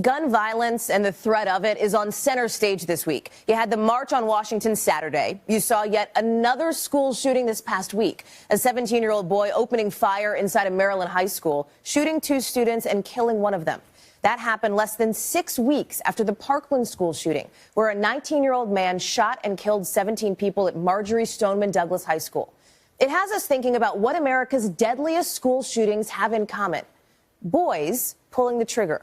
Gun violence and the threat of it is on center stage this week. You had the March on Washington Saturday. You saw yet another school shooting this past week. A 17-year-old boy opening fire inside a Maryland high school, shooting 2 students and killing one of them. That happened less than 6 weeks after the Parkland school shooting, where a 19-year-old man shot and killed 17 people at Marjorie Stoneman Douglas High School. It has us thinking about what America's deadliest school shootings have in common. Boys pulling the trigger.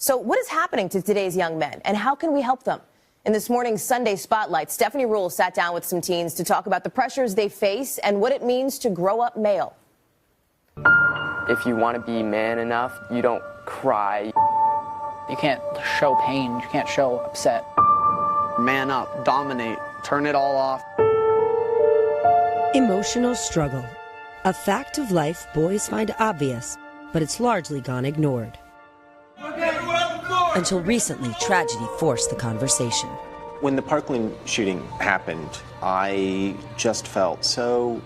So what is happening to today's young men, and how can we help them? In this morning's Sunday Spotlight, Stephanie Ruhle sat down with some teens to talk about the pressures they face and what it means to grow up male. If you want to be man enough, you don't cry. You can't show pain, you can't show upset. Man up, dominate, turn it all off. Emotional struggle. A fact of life boys find obvious, but it's largely gone ignored. Until recently, tragedy forced the conversation. When the Parkland shooting happened, I just felt so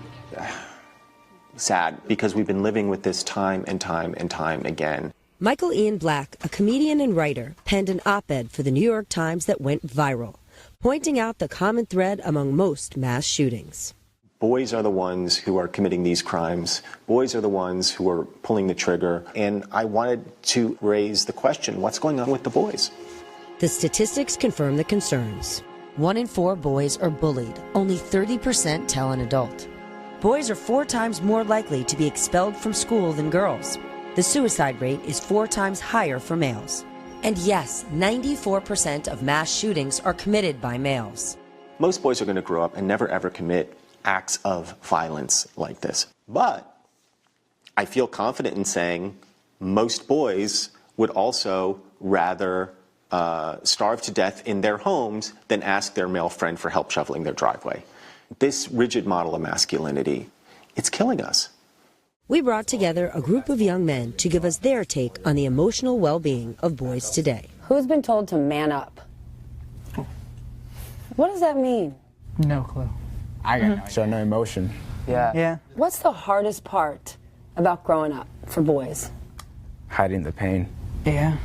sad because we've been living with this time and time and time again. Michael Ian Black, a comedian and writer, penned an op-ed for the New York Times that went viral, pointing out the common thread among most mass shootings. Boys are the ones who are committing these crimes. Boys are the ones who are pulling the trigger. And I wanted to raise the question, what's going on with the boys? The statistics confirm the concerns. 1 in 4 boys are bullied. Only 30% tell an adult. Boys are 4 times more likely to be expelled from school than girls. The suicide rate is 4 times higher for males. And yes, 94% of mass shootings are committed by males. Most boys are going to grow up and never ever commit acts of violence like this. But I feel confident in saying most boys would also rather starve to death in their homes than ask their male friend for help shoveling their driveway. This rigid model of masculinity, it's killing us. We brought together a group of young men to give us their take on the emotional well-being of boys today. Who's been told to man up? What does that mean? No clue. I got no, show no emotion. Yeah. What's the hardest part about growing up for boys? Hiding the pain. Yeah.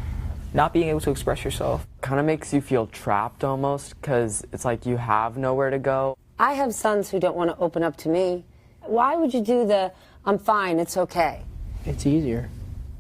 Not being able to express yourself. Kind of makes you feel trapped almost, because it's like you have nowhere to go. I have sons who don't want to open up to me. Why would you do the, I'm fine, it's okay? It's easier.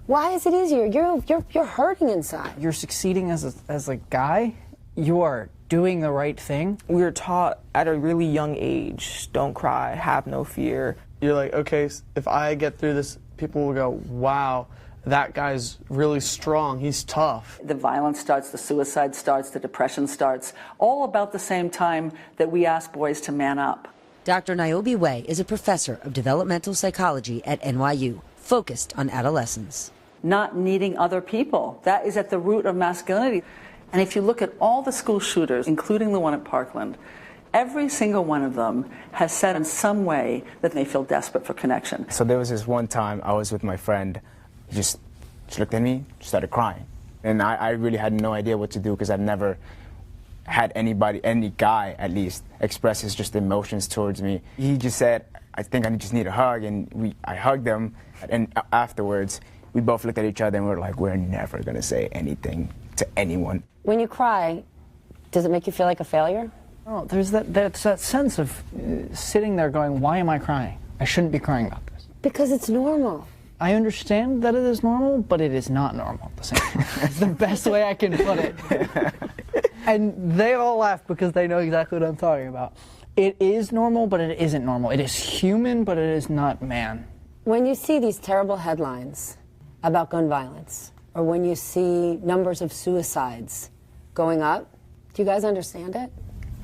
Why is it easier? You're hurting inside. You're succeeding as a guy. You are doing the right thing. We were taught at a really young age, don't cry, have no fear. You're like, okay, if I get through this, people will go, wow, that guy's really strong, he's tough. The violence starts, the suicide starts, the depression starts, all about the same time that we ask boys to man up. Dr. Niobe Way is a professor of developmental psychology at NYU, focused on adolescence. Not needing other people, that is at the root of masculinity. And if you look at all the school shooters, including the one at Parkland, every single one of them has said in some way that they feel desperate for connection. So there was this one time I was with my friend, he just looked at me, started crying. And I really had no idea what to do because I've never had anybody, any guy at least, express his just emotions towards me. He just said, I think I just need a hug, and I hugged him, and afterwards, we both looked at each other and we were like, we're never gonna say anything to anyone. When you cry, does it make you feel like a failure? Oh, there's that sense of sitting there going, why am I crying? I shouldn't be crying about this. Because it's normal. I understand that it is normal, but it is not normal at the same time. It's the best way I can put it. And they all laugh because they know exactly what I'm talking about. It is normal, but it isn't normal. It is human, but it is not man. When you see these terrible headlines about gun violence, or when you see numbers of suicides going up, do you guys understand it?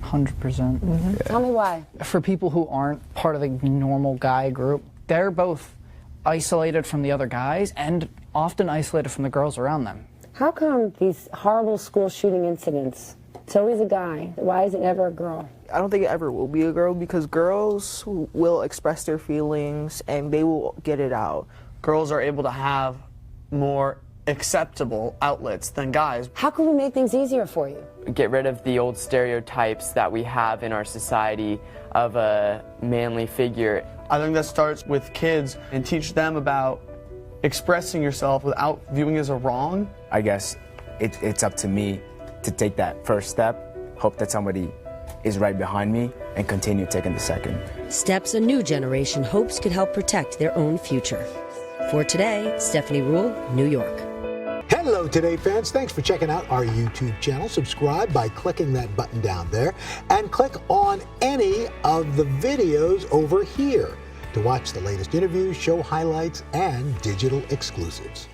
100%. Mm-hmm. Yeah. Tell me why. For people who aren't part of the normal guy group, they're both isolated from the other guys and often isolated from the girls around them. How come these horrible school shooting incidents, it's always a guy? Why is it never a girl? I don't think it ever will be a girl because girls will express their feelings and they will get it out. Girls are able to have more acceptable outlets than guys. How can we make things easier for you? Get rid of the old stereotypes that we have in our society of a manly figure. I think that starts with kids and teach them about expressing yourself without viewing it as a wrong. I guess it's up to me to take that first step, hope that somebody is right behind me, and continue taking the second. Steps a new generation hopes could help protect their own future. For Today, Stephanie Ruhle, New York. Hello, Today fans. Thanks for checking out our YouTube channel. Subscribe by clicking that button down there and click on any of the videos over here to watch the latest interviews, show highlights, and digital exclusives.